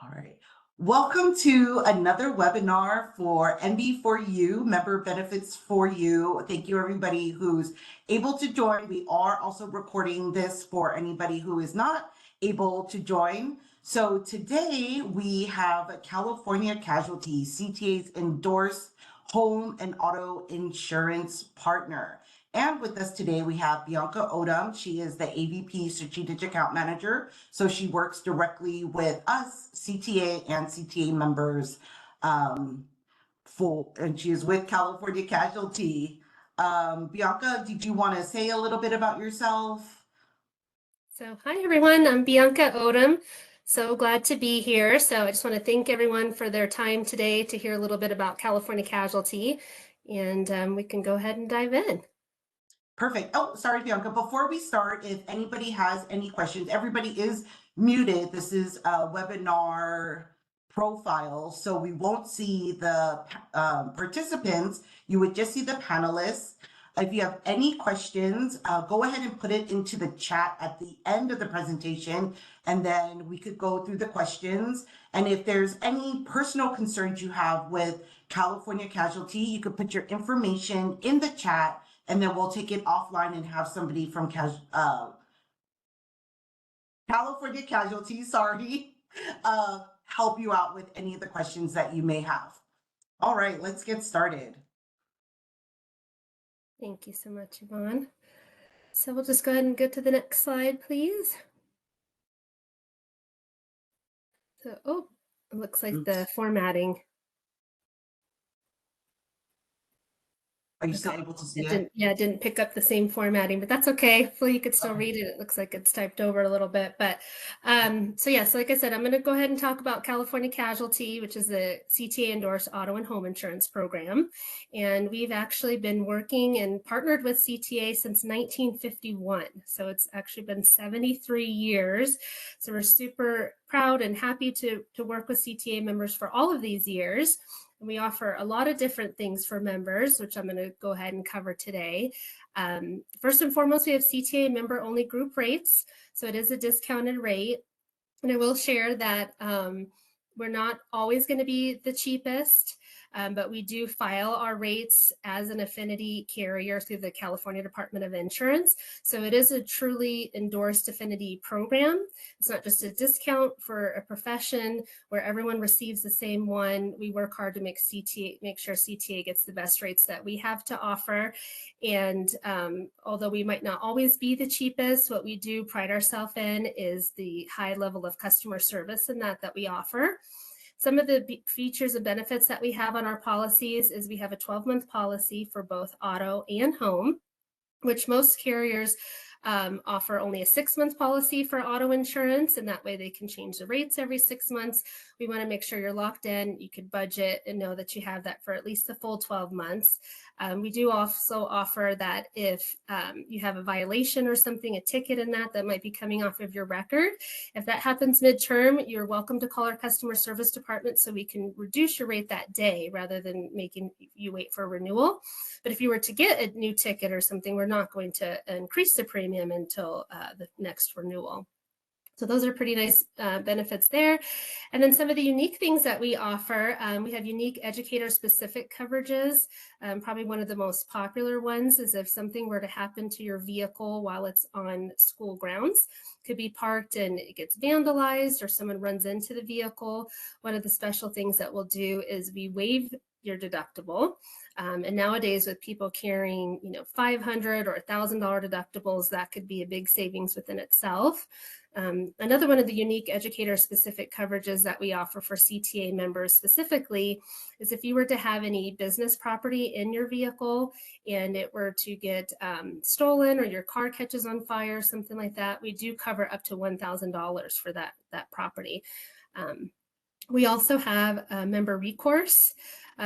All right. Welcome to another webinar for MB4U, Member Benefits for You. Thank you, everybody who's able to join. We are also recording this for anybody who is not able to join. So today we have California Casualty, CTA's endorsed home and auto insurance partner. And with us today, we have Bianca Odom. She is the AVP Strategic Account Manager. So she works directly with us, CTA and CTA members, and she is with California Casualty. Bianca, did you want to say a little bit about yourself? So hi, everyone. I'm Bianca Odom. So glad to be here. So I just want to thank everyone for their time today to hear a little bit about California Casualty. And we can go ahead and dive in. Perfect. Oh, sorry, Bianca. Before we start, if anybody has any questions, everybody is muted. This is a webinar profile, so we won't see the participants. You would just see the panelists. If you have any questions, go ahead and put it into the chat at the end of the presentation, and then we could go through the questions. And if there's any personal concerns you have with California Casualty, you could put your information in the chat, and then we'll take it offline and have somebody from California Casualty, help you out with any of the questions that you may have. All right, let's get started. Thank you so much, Yvonne. So we'll just go ahead and go to the next slide, please. So, it looks like the formatting. Are you still able to see it? It didn't pick up the same formatting, but that's okay. Hopefully you could still read it. It looks like it's typed over a little bit. But so like I said, I'm going to go ahead and talk about California Casualty, which is the CTA endorsed auto and home insurance program. And we've actually been working and partnered with CTA since 1951. So it's actually been 73 years. So we're super proud and happy to work with CTA members for all of these years. And we offer a lot of different things for members, which I'm going to go ahead and cover today. First and foremost, we have CTA member-only group rates. So it is a discounted rate. And I will share that we're not always going to be the cheapest, but we do file our rates as an affinity carrier through the California Department of Insurance. So it is a truly endorsed affinity program. It's not just a discount for a profession where everyone receives the same one. We work hard to make sure CTA gets the best rates that we have to offer. And although we might not always be the cheapest, what we do pride ourselves in is the high level of customer service in that we offer. Some of the features and benefits that we have on our policies is we have a 12-month policy for both auto and home, which most carriers offer only a 6-month policy for auto insurance, and that way they can change the rates every 6 months. We want to make sure you're locked in, you could budget and know that you have that for at least the full 12 months. We do also offer that if you have a violation or something, a ticket in that might be coming off of your record. If that happens midterm, you're welcome to call our customer service department so we can reduce your rate that day rather than making you wait for a renewal. But if you were to get a new ticket or something, we're not going to increase the premium until the next renewal. So those are pretty nice benefits there. And then some of the unique things that we offer, we have unique educator-specific coverages. Probably one of the most popular ones is if something were to happen to your vehicle while it's on school grounds. Could be parked and it gets vandalized or someone runs into the vehicle. One of the special things that we'll do is we waive your deductible. And nowadays with people carrying, $500 or $1,000 deductibles, that could be a big savings within itself. Another one of the unique educator-specific coverages that we offer for CTA members specifically is if you were to have any business property in your vehicle and it were to get stolen or your car catches on fire, something like that, we do cover up to $1,000 for that property. We also have a member recourse,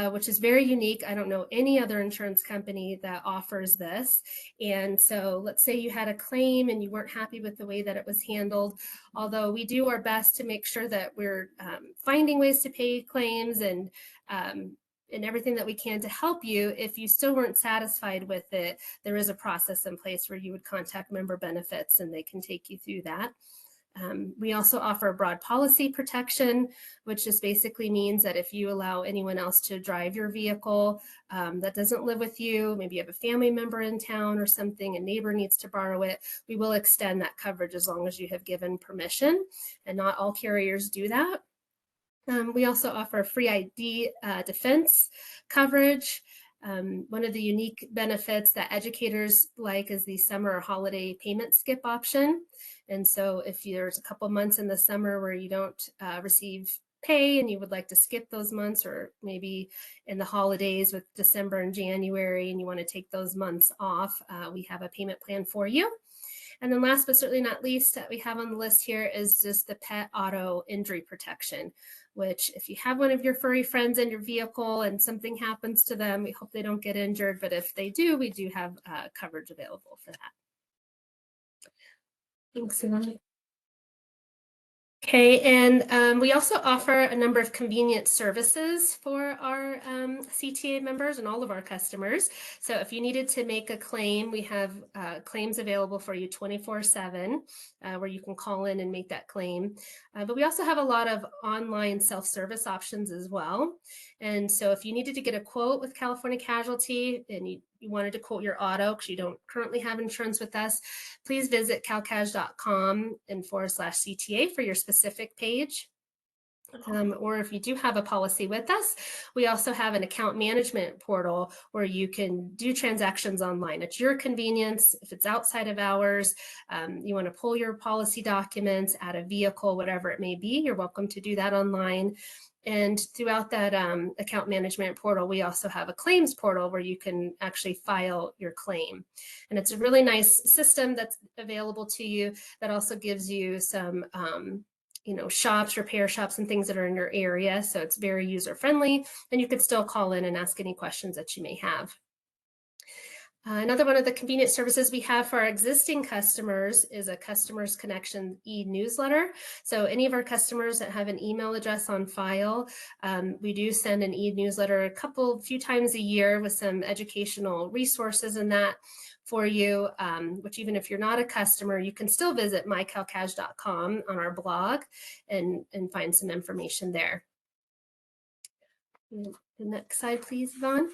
which is very unique. I don't know any other insurance company that offers this. And so let's say you had a claim and you weren't happy with the way that it was handled, although we do our best to make sure that we're finding ways to pay claims and everything that we can to help you. If you still weren't satisfied with it, there is a process in place where you would contact member benefits and they can take you through that. We also offer broad policy protection, which just basically means that if you allow anyone else to drive your vehicle that doesn't live with you, maybe you have a family member in town or something, a neighbor needs to borrow it, we will extend that coverage as long as you have given permission, and not all carriers do that. We also offer free ID defense coverage. One of the unique benefits that educators like is the summer or holiday payment skip option. And so if there's a couple months in the summer where you don't receive pay and you would like to skip those months, or maybe in the holidays with December and January and you want to take those months off, we have a payment plan for you. And then last but certainly not least that we have on the list here is just the pet auto injury protection, which if you have one of your furry friends in your vehicle and something happens to them, we hope they don't get injured, but if they do, we do have coverage available for that. Thanks, Ivana. Okay, and we also offer a number of convenient services for our CTA members and all of our customers. So if you needed to make a claim, we have claims available for you 24/7, where you can call in and make that claim. But we also have a lot of online self-service options as well. And so if you needed to get a quote with California Casualty and you wanted to quote your auto because you don't currently have insurance with us, please visit calcaj.com and /CTA for your specific page. Or if you do have a policy with us, we also have an account management portal where you can do transactions online at your convenience. If it's outside of hours, you want to pull your policy documents, add a vehicle, whatever it may be, you're welcome to do that online. And throughout that account management portal, we also have a claims portal where you can actually file your claim. And it's a really nice system that's available to you that also gives you some shops, repair shops and things that are in your area. So it's very user friendly, and you could still call in and ask any questions that you may have. Another one of the convenient services we have for our existing customers is a Customers Connection e-newsletter. So any of our customers that have an email address on file, we do send an e-newsletter a few times a year with some educational resources in that for you, which even if you're not a customer, you can still visit mycalcaj.com on our blog and find some information there. The next slide, please, Yvonne.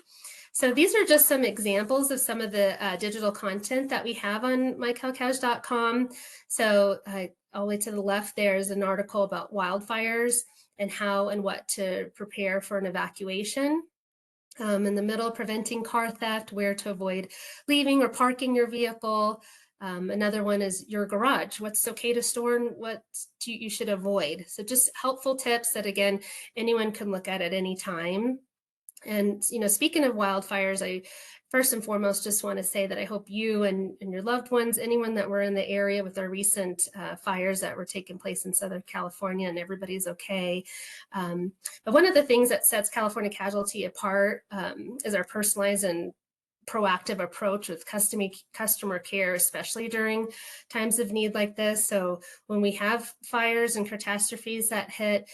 So these are just some examples of some of the digital content that we have on mycalcaj.com. So all the way to the left, there is an article about wildfires and how and what to prepare for an evacuation. In the middle, preventing car theft, where to avoid leaving or parking your vehicle. Another one is your garage, what's okay to store and what you should avoid. So just helpful tips that, again, anyone can look at any time. And, speaking of wildfires, I first and foremost just want to say that I hope you and your loved ones, anyone that were in the area with our recent fires that were taking place in Southern California, and everybody's okay. But one of the things that sets California Casualty apart is our personalized and proactive approach with customer care, especially during times of need like this. So when we have fires and catastrophes that hit,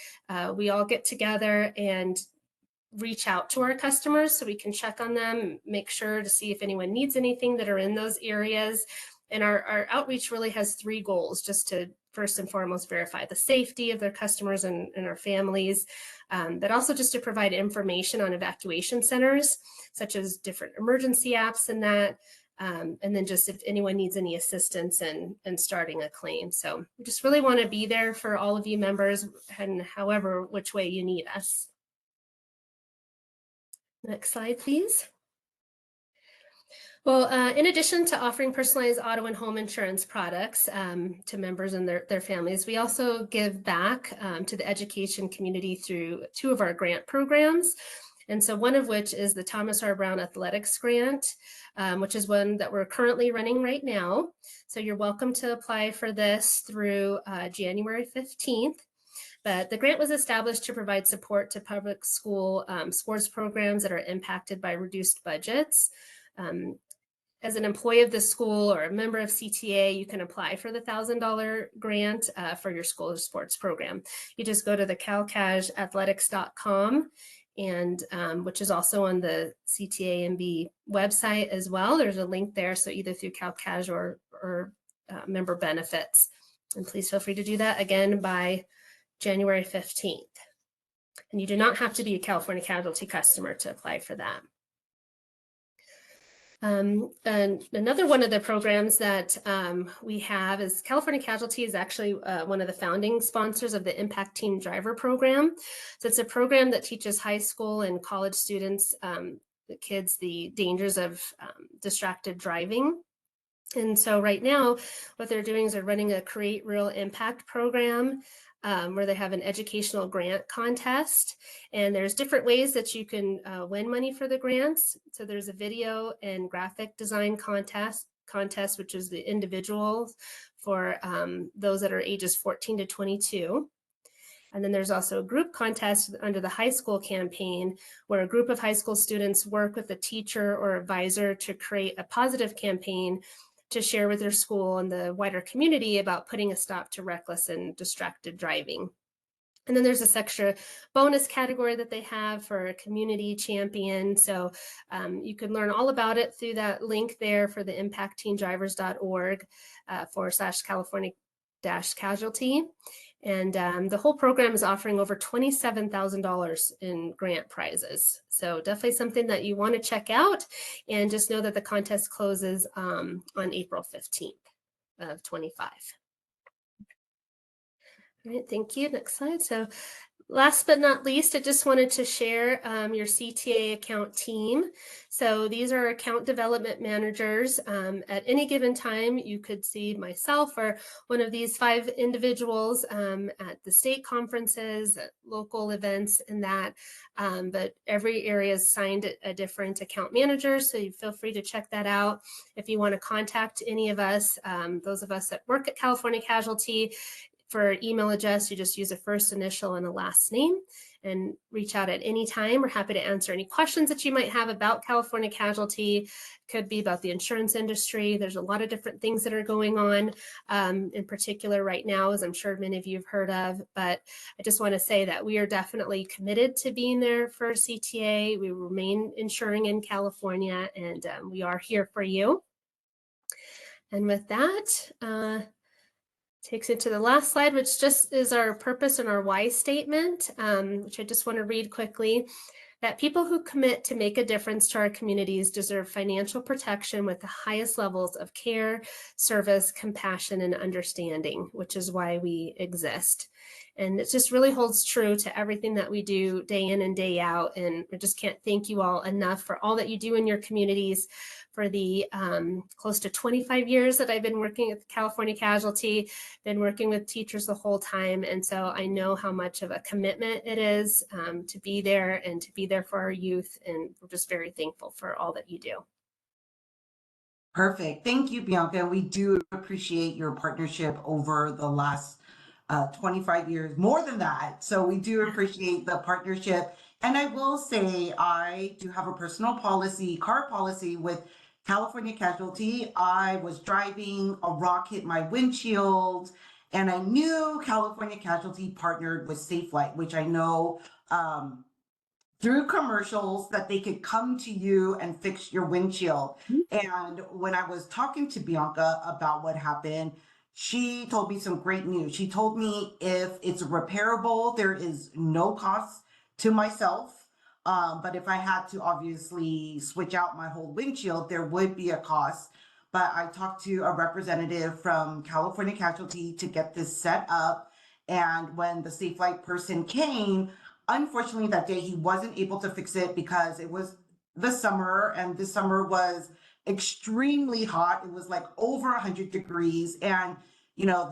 we all get together and reach out to our customers so we can check on them, make sure to see if anyone needs anything that are in those areas. And our outreach really has 3 goals, just to first and foremost verify the safety of their customers and our families, but also just to provide information on evacuation centers, such as different emergency apps and that, and then just if anyone needs any assistance in starting a claim. So we just really want to be there for all of you members, and however which way you need us. Next slide, please. Well, in addition to offering personalized auto and home insurance products to members and their families, we also give back to the education community through 2 of our grant programs. And so one of which is the Thomas R. Brown Athletics Grant, which is one that we're currently running right now. So you're welcome to apply for this through January 15th. But the grant was established to provide support to public school sports programs that are impacted by reduced budgets. As an employee of the school or a member of CTA, you can apply for the $1,000 grant for your school sports program. You just go to the calcajathletics.com, and which is also on the CTA&B website as well. There's a link there, so either through CalCaj or member benefits. And please feel free to do that again by January 15th. And you do not have to be a California Casualty customer to apply for that. And another one of the programs that we have is California Casualty is actually one of the founding sponsors of the Impact Teen Driver program. So it's a program that teaches high school and college students, the kids, the dangers of distracted driving. And so right now, what they're doing is they're running a Create Real Impact program where they have an educational grant contest. And there's different ways that you can win money for the grants. So there's a video and graphic design contest, which is the individuals for those that are ages 14 to 22. And then there's also a group contest under the high school campaign where a group of high school students work with a teacher or advisor to create a positive campaign to share with their school and the wider community about putting a stop to reckless and distracted driving. And then there's this extra bonus category that they have for a community champion. So you can learn all about it through that link there for the impactteendrivers.org /California-Casualty. And the whole program is offering over $27,000 in grant prizes. So definitely something that you want to check out, and just know that the contest closes on April 15th of 25. All right, thank you. Next slide. So last but not least, I just wanted to share your CTA account team. So these are account development managers. At any given time, you could see myself or one of these 5 individuals at the state conferences, at local events, and that. But every area is assigned a different account manager, so you feel free to check that out. If you want to contact any of us, those of us that work at California Casualty, for email address, you just use a first initial and a last name and reach out at any time. We're happy to answer any questions that you might have about California Casualty. Could be about the insurance industry. There's a lot of different things that are going on in particular right now, as I'm sure many of you have heard of. But I just want to say that we are definitely committed to being there for CTA. We remain insuring in California, and we are here for you. And with that, takes it to the last slide, which just is our purpose and our why statement, which I just want to read quickly. That people who commit to make a difference to our communities deserve financial protection with the highest levels of care, service, compassion, and understanding, which is why we exist. And it just really holds true to everything that we do day in and day out. And I just can't thank you all enough for all that you do in your communities, for the close to 25 years that I've been working at California Casualty, been working with teachers the whole time. And so I know how much of a commitment it is to be there and to be there for our youth. And we're just very thankful for all that you do. Perfect. Thank you, Bianca. We do appreciate your partnership over the last 25 years, more than that. So we do appreciate the partnership. And I will say, I do have a personal policy, car policy with California Casualty. I was driving, a rock hit my windshield, and I knew California Casualty partnered with Safelight, which I know through commercials that they could come to you and fix your windshield. And when I was talking to Bianca about what happened, she told me some great news. She told me if it's repairable, there is no cost to myself. But if I had to obviously switch out my whole windshield, there would be a cost. But I talked to a representative from California Casualty to get this set up. And when the Safelight person came, unfortunately that day he wasn't able to fix it because it was the summer, and this summer was extremely hot. It was like over 100 degrees. And, you know,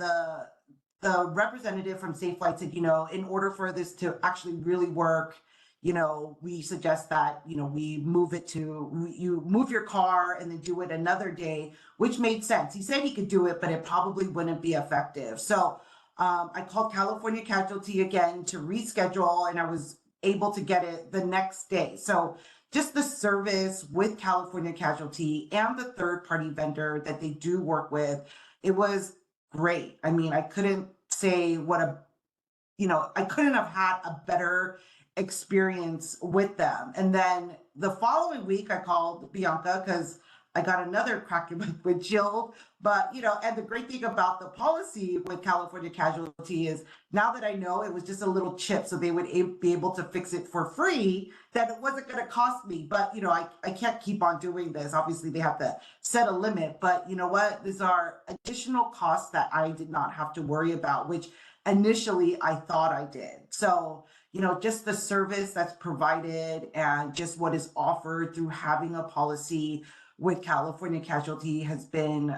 the representative from Safelight said, you know, in order for this to actually really work, you know, we suggest that, you know, we move it to, you move your car and then do it another day, which made sense. He said he could do it, but it probably wouldn't be effective. So I called California Casualty again to reschedule, and I was able to get it the next day. So just the service with California Casualty and the third-party vendor that they do work with, it was great. I mean, I couldn't say I couldn't have had a better experience with them. And then the following week, I called Bianca because I got another crack in my windshield. But, you know, and the great thing about the policy with California Casualty is now that I know it was just a little chip, so they would be able to fix it for free, that it wasn't going to cost me. But, you know, I can't keep on doing this. Obviously, they have to set a limit. But you know what? These are additional costs that I did not have to worry about, which initially I thought I did. So, you know, just the service that's provided and just what is offered through having a policy with California Casualty has been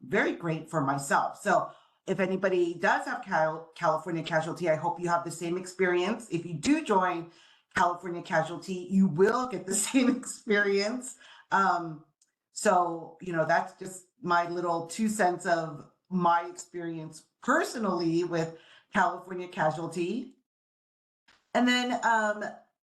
very great for myself. So if anybody does have California Casualty, I hope you have the same experience. If you do join California Casualty, you will get the same experience. So, you know, that's just my little 2 cents of my experience personally with California Casualty. And then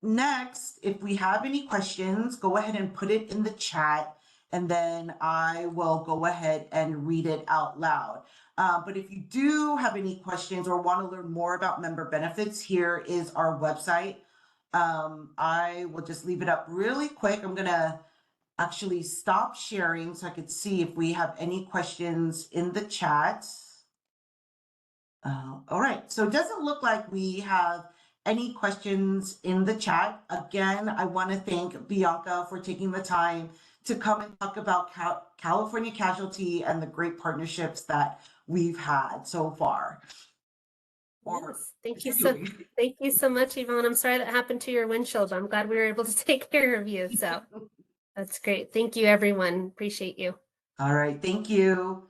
next, if we have any questions, go ahead and put it in the chat, and then I will go ahead and read it out loud. But if you do have any questions or want to learn more about member benefits, here is our website. I will just leave it up really quick. I'm going to actually stop sharing so I could see if we have any questions in the chat. All right, so it doesn't look like we have any questions in the chat. Again, I want to thank Bianca for taking the time to come and talk about California Casualty and the great partnerships that we've had so far. Yes, thank you so much, Yvonne. I'm sorry that happened to your windshield. I'm glad we were able to take care of you. So that's great. Thank you, everyone. Appreciate you. All right, thank you.